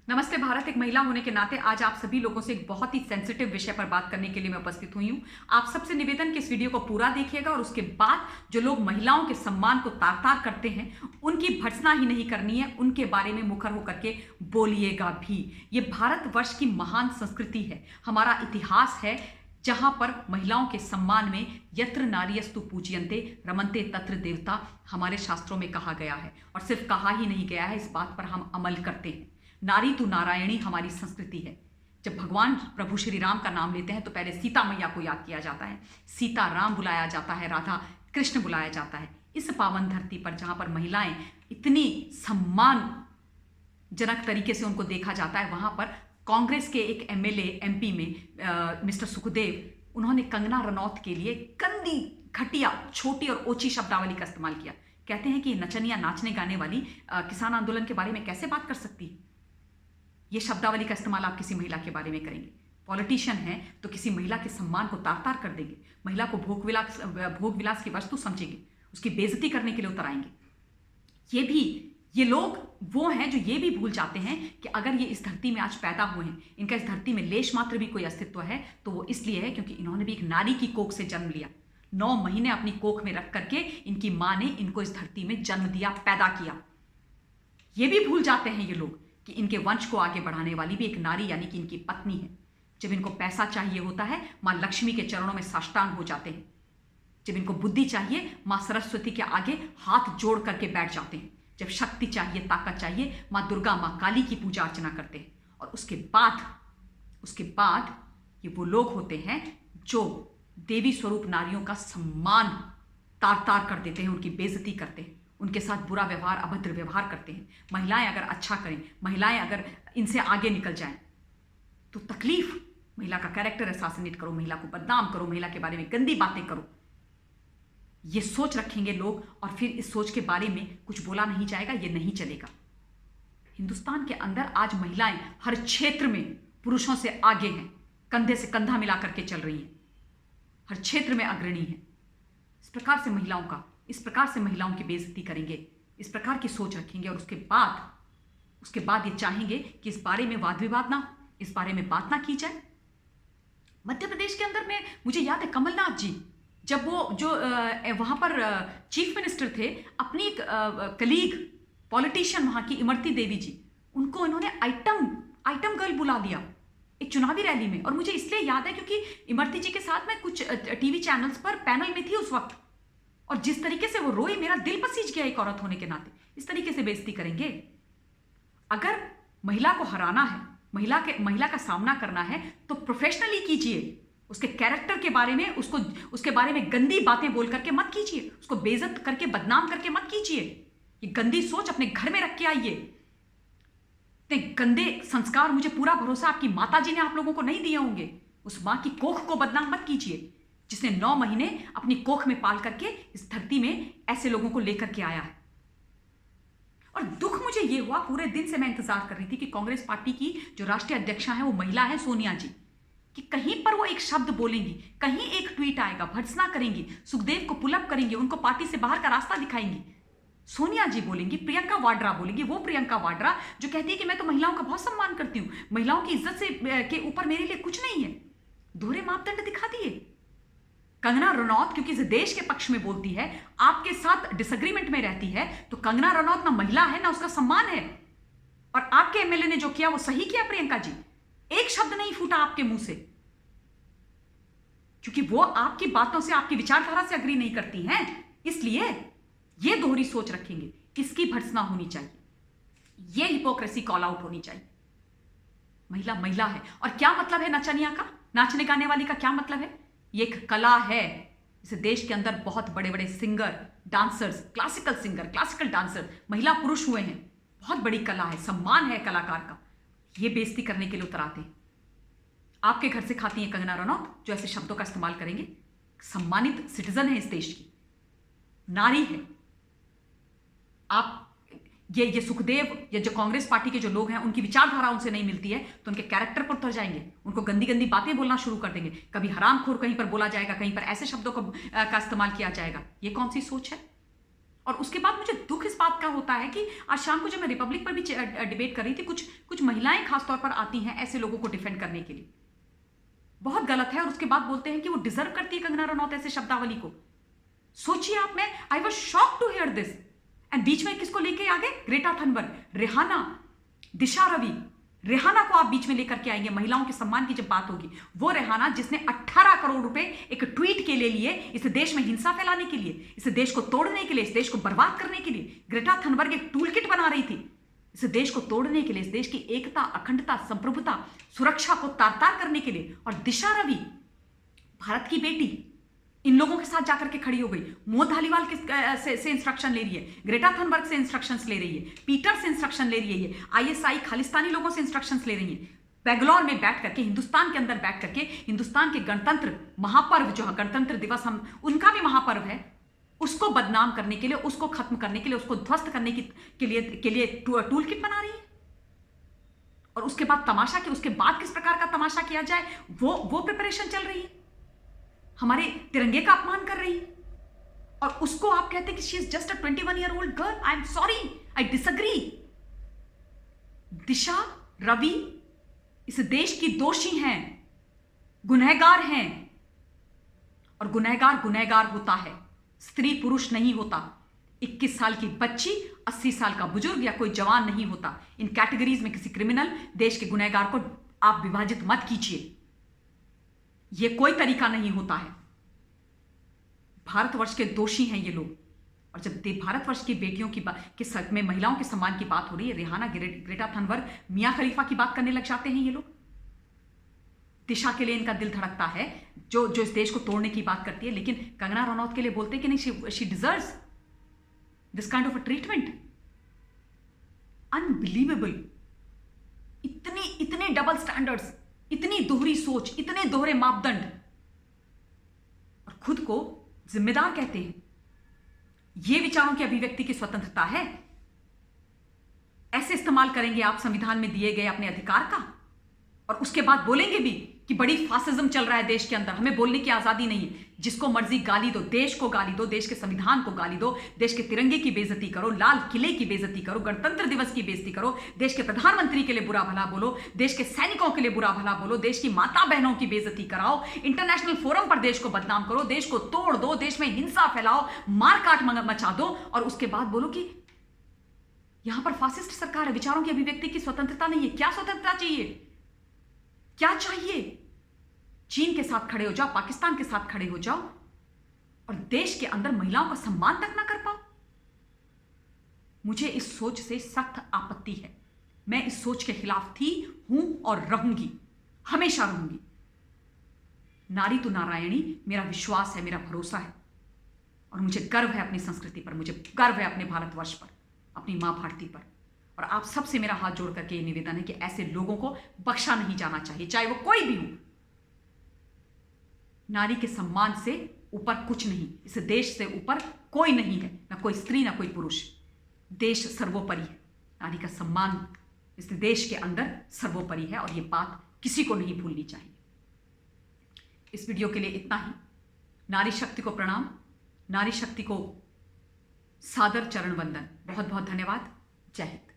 नमस्ते भारत। एक महिला होने के नाते आज आप सभी लोगों से एक बहुत ही सेंसिटिव विषय पर बात करने के लिए मैं उपस्थित हुई हूं। आप सबसे निवेदन कि इस वीडियो को पूरा देखिएगा और उसके बाद जो लोग महिलाओं के सम्मान को तार-तार करते हैं, उनकी भर्त्सना ही नहीं करनी है, उनके बारे में मुखर होकर के बोलिएगा भी। ये भारतवर्ष की महान संस्कृति है, हमारा इतिहास है, जहां पर महिलाओं के सम्मान में यत्र नार्यस्तु पूज्यन्ते रमन्ते तत्र देवता हमारे शास्त्रों में कहा गया है। और सिर्फ कहा ही नहीं गया है, इस बात पर हम अमल करते हैं। नारी तू नारायणी हमारी संस्कृति है। जब भगवान प्रभु श्री राम का नाम लेते हैं तो पहले सीता मैया को याद किया जाता है, सीता राम बुलाया जाता है, राधा कृष्ण बुलाया जाता है। इस पावन धरती पर जहां पर महिलाएं इतनी सम्मानजनक तरीके से उनको देखा जाता है, वहां पर कांग्रेस के एक एमएलए एमपी में मिस्टर सुखदेव, उन्होंने कंगना रनौत के लिए गंदी, घटिया, छोटी और ओछी शब्दावली का इस्तेमाल किया। कहते हैं कि नचनिया, नाचने गाने वाली किसान आंदोलन के बारे में कैसे बात कर सकती है? ये शब्दावली का इस्तेमाल आप किसी महिला के बारे में करेंगे? पॉलिटिशियन है तो किसी महिला के सम्मान को तार-तार कर देंगे, महिला को भोग विलास की वस्तु समझेंगे, उसकी बेइज्जती करने के लिए उतर आएंगे। ये लोग वो हैं जो ये भी भूल जाते हैं कि अगर ये इस धरती में आज पैदा हुए हैं, इनका इस धरती में लेश मात्र भी कोई अस्तित्व है, तो वो इसलिए है क्योंकि इन्होंने भी एक नारी की कोख से जन्म लिया। 9 महीने अपनी कोख में रख करके इनकी मां ने इनको इस धरती में जन्म दिया, पैदा किया। ये भी भूल जाते हैं ये लोग कि इनके वंश को आगे बढ़ाने वाली भी एक नारी यानी कि इनकी पत्नी है। जब इनको पैसा चाहिए होता है, मां लक्ष्मी के चरणों में साष्टांग हो जाते हैं। जब इनको बुद्धि चाहिए, मां सरस्वती के आगे हाथ जोड़ करके बैठ जाते हैं। जब शक्ति चाहिए, ताकत चाहिए, मां दुर्गा, मां काली की पूजा अर्चना करते हैं। और उसके बाद ये वो लोग होते हैं जो देवी स्वरूप नारियों का सम्मान तार-तार कर देते हैं, उनकी बेइज्जती करते हैं, उनके साथ बुरा व्यवहार, अभद्र व्यवहार करते हैं। महिलाएं अगर अच्छा करें, महिलाएं अगर इनसे आगे निकल जाएं तो तकलीफ, महिला का कैरेक्टर असैसिनेट करो, महिला को बदनाम करो, महिला के बारे में गंदी बातें करो, ये सोच रखेंगे लोग और फिर इस सोच के बारे में कुछ बोला नहीं जाएगा, ये नहीं चलेगा। हिंदुस्तान के अंदर आज महिलाएं हर क्षेत्र में पुरुषों से आगे हैं, कंधे से कंधा मिला करके चल रही हैं, हर क्षेत्र में अग्रणी हैं। इस प्रकार से महिलाओं की बेइज्जती करेंगे, इस प्रकार की सोच रखेंगे और उसके बाद ये चाहेंगे कि इस बारे में वाद विवाद ना हो, इस बारे में बात ना की जाए। मध्य प्रदेश के अंदर में मुझे याद है कमलनाथ जी, जब वो जो वहां पर चीफ मिनिस्टर थे, अपनी एक कलीग पॉलिटिशियन वहां की इमरती देवी जी, उनको इन्होंने आइटम गर्ल बुला लिया एक चुनावी रैली में। और मुझे इसलिए याद है क्योंकि इमरती जी के साथ मैं कुछ टीवी चैनल्स पर पैनल में थी उस वक्त, और जिस तरीके से वो रोई, मेरा दिल पसीज गया एक औरत होने के नाते। इस तरीके से बेइज्जती करेंगे? अगर महिला को हराना है, महिला का सामना करना है तो प्रोफेशनली कीजिए। उसके कैरेक्टर के बारे में, उसके बारे में गंदी बातें बोल करके मत कीजिए, उसको बेइज्जत करके, बदनाम करके मत कीजिए। ये गंदी सोच अपने घर में रख के आइए। इतने गंदे संस्कार, मुझे पूरा भरोसा आपकी माता जी ने आप लोगों को नहीं दिए होंगे। उस मां की कोख को बदनाम मत कीजिए जिसने 9 महीने अपनी कोख में पाल करके इस धरती में ऐसे लोगों को लेकर के आया है। और दुख मुझे ये हुआ, पूरे दिन से मैं इंतजार कर रही थी कि कांग्रेस पार्टी की जो राष्ट्रीय अध्यक्षा है वो महिला है सोनिया जी, कि कहीं पर वो एक शब्द बोलेंगी, कहीं एक ट्वीट आएगा, भर्त्सना करेंगी, सुखदेव को पुल अप करेंगी, उनको पार्टी से बाहर का रास्ता दिखाएंगी। सोनिया जी बोलेंगी, प्रियंका वाड्रा बोलेंगी, वो प्रियंका वाड्रा जो कहती है कि मैं तो महिलाओं का बहुत सम्मान करती हूं, महिलाओं की इज्जत से के ऊपर मेरे लिए कुछ नहीं है। दोहरे मापदंड दिखा दिए। कंगना रनौत क्योंकि इस देश के पक्ष में बोलती है, आपके साथ डिसएग्रीमेंट में रहती है, तो कंगना रनौत ना महिला है ना उसका सम्मान है। और आपके एमएलए ने जो किया वो सही किया। प्रियंका जी, एक शब्द नहीं फूटा आपके मुंह से, क्योंकि वो आपकी बातों से, आपकी विचारधारा से अग्री नहीं करती हैं। इसलिए ये दोहरी सोच रखेंगे, इसकी भर्त्सना होनी चाहिए, ये हिपोक्रेसी कॉल आउट होनी चाहिए। महिला है। और क्या मतलब है नचनिया का, नाचने गाने वाली का क्या मतलब है? ये एक कला है। इस देश के अंदर बहुत बड़े बड़े singer, dancers, classical singer, classical dancer, महिला पुरुष हुए हैं। बहुत बड़ी कला है, सम्मान है कलाकार का। ये बेइज्जती करने के लिए उतर आते हैं। आपके घर से खाती है कंगना रनौत जो ऐसे शब्दों का इस्तेमाल करेंगे? सम्मानित सिटीजन है इस देश की, नारी है। आप ये सुखदेव या जो कांग्रेस पार्टी के जो लोग हैं, उनकी विचारधारा उनसे नहीं मिलती है तो उनके कैरेक्टर पर उतर जाएंगे, उनको गंदी गंदी बातें बोलना शुरू कर देंगे। कभी हरामखोर कहीं पर बोला जाएगा, कहीं पर ऐसे शब्दों का इस्तेमाल किया जाएगा। ये कौन सी सोच है? और उसके बाद मुझे दुख इस बात का होता है कि आज शाम को जब मैं रिपब्लिक पर भी डिबेट कर रही थी, कुछ महिलाएं खासतौर पर आती हैं ऐसे लोगों को डिफेंड करने के लिए। बहुत गलत है। और उसके बाद बोलते हैं कि वो डिजर्व करती है कंगना रनौत ऐसे शब्दावली को। सोचिए आप, मैं I was shock to hear this. And बीच में किसको लेके आ गए? Greta Thunberg, Rihanna, Disha Ravi. Rihanna को आप बीच में लेकर के आएंगे। महिलाओं के सम्मान की जब बात होगी, वो रेहाना जिसने 18 करोड़ रुपए एक ट्वीट के लिए लिए, इस देश में हिंसा फैलाने के लिए, इस देश को तोड़ने के लिए, इस देश को बर्बाद करने के लिए। ग्रेटा थनबर्ग एक टूल किट बना रही थी इस देश को तोड़ने के लिए, इस देश की एकता, अखंडता, संप्रभुता, सुरक्षा को तार-तार करने के लिए। और दिशा रवि, भारत की बेटी, इन लोगों के साथ जाकर के खड़ी हो गई। मोद धालीवाल से इंस्ट्रक्शन ले रही है, ग्रेटा थनबर्ग से इंस्ट्रक्शंस ले रही है, पीटर से इंस्ट्रक्शन ले रही है, आईएसआई खालिस्तानी लोगों से इंस्ट्रक्शंस ले रही है। बेंगलोर में बैठ करके, हिंदुस्तान के अंदर बैठ करके, हिंदुस्तान के गणतंत्र महापर्व जो है, गणतंत्र दिवस, हम उनका भी महापर्व है, उसको बदनाम करने के लिए, उसको खत्म करने के लिए, उसको ध्वस्त करने के लिए टूल किट बना रही है। और उसके बाद तमाशा, कि उसके बाद किस प्रकार का तमाशा किया जाए, वो प्रिपरेशन चल रही है। हमारे तिरंगे का अपमान कर रही है। और उसको आप कहते हैं कि she is just a 21-year-old girl. I am sorry, I disagree. Disha Ravi इस देश की दोषी हैं, गुनहगार हैं। और गुनहगार होता है, स्त्री पुरुष नहीं होता। 21 साल की बच्ची, 80 साल का बुजुर्ग या कोई जवान नहीं होता। इन कैटेगरीज में किसी क्रिमिनल, देश के गुनहगार को आप विभाजित मत कीजिए। यह कोई तरीका नहीं होता है। भारतवर्ष के दोषी हैं ये लोग। और जब भारतवर्ष की बेटियों की बात में महिलाओं के सम्मान की बात हो रही है, रेहाना, ग्रेटा थनबर्ग, मियां खलीफा की बात करने लग जाते हैं ये लोग। दिशा के लिए इनका दिल धड़कता है, जो इस देश को तोड़ने की बात करती है, लेकिन कंगना रनौत के लिए बोलते हैं कि नहीं, she deserves this kind of a treatment. Unbelievable. इतने डबल स्टैंडर्ड्स, इतनी दोहरी सोच, इतने दोहरे मापदंड, और खुद को जिम्मेदार कहते हैं। यह विचारों की अभिव्यक्ति की स्वतंत्रता है? ऐसे इस्तेमाल करेंगे आप संविधान में दिए गए अपने अधिकार का, और उसके बाद बोलेंगे भी कि बड़ी फासिज्म चल रहा है देश के अंदर, हमें बोलने की आजादी नहीं है। जिसको मर्जी गाली दो, देश को गाली दो, देश के संविधान को गाली दो, देश के तिरंगे की बेइज्जती करो, लाल किले की बेइज्जती करो, गणतंत्र दिवस की बेइज्जती करो, देश के प्रधानमंत्री के लिए बुरा भला बोलो, देश के सैनिकों के लिए बुरा भला बोलो, देश की माता बहनों की बेइज्जती कराओ, इंटरनेशनल फोरम पर देश को बदनाम करो, देश को तोड़ दो, देश में हिंसा फैलाओ, मारकाट मचा दो, और उसके बाद बोलो कि यहां पर फासिस्ट सरकार है, विचारों की अभिव्यक्ति की स्वतंत्रता नहीं है। क्या स्वतंत्रता चाहिए? क्या चाहिए? चीन के साथ खड़े हो जाओ, पाकिस्तान के साथ खड़े हो जाओ, और देश के अंदर महिलाओं का सम्मान तक ना कर पाओ। मुझे इस सोच से सख्त आपत्ति है। मैं इस सोच के खिलाफ थी, हूं और रहूंगी, हमेशा रहूंगी। नारी तो नारायणी मेरा विश्वास है, मेरा भरोसा है, और मुझे गर्व है अपनी संस्कृति पर, मुझे गर्व है अपने भारतवर्ष पर, अपनी मां भारती पर। और आप सबसे मेरा हाथ जोड़ करके ये निवेदन है कि ऐसे लोगों को बख्शा नहीं जाना चाहिए, चाहे वो कोई भी हो। नारी के सम्मान से ऊपर कुछ नहीं, इस देश से ऊपर कोई नहीं है, ना कोई स्त्री, ना कोई पुरुष। देश सर्वोपरि है, नारी का सम्मान इस देश के अंदर सर्वोपरि है, और ये बात किसी को नहीं भूलनी चाहिए। इस वीडियो के लिए इतना ही। नारी शक्ति को प्रणाम, नारी शक्ति को सादर चरण वंदन। बहुत बहुत धन्यवाद। जय हिंद।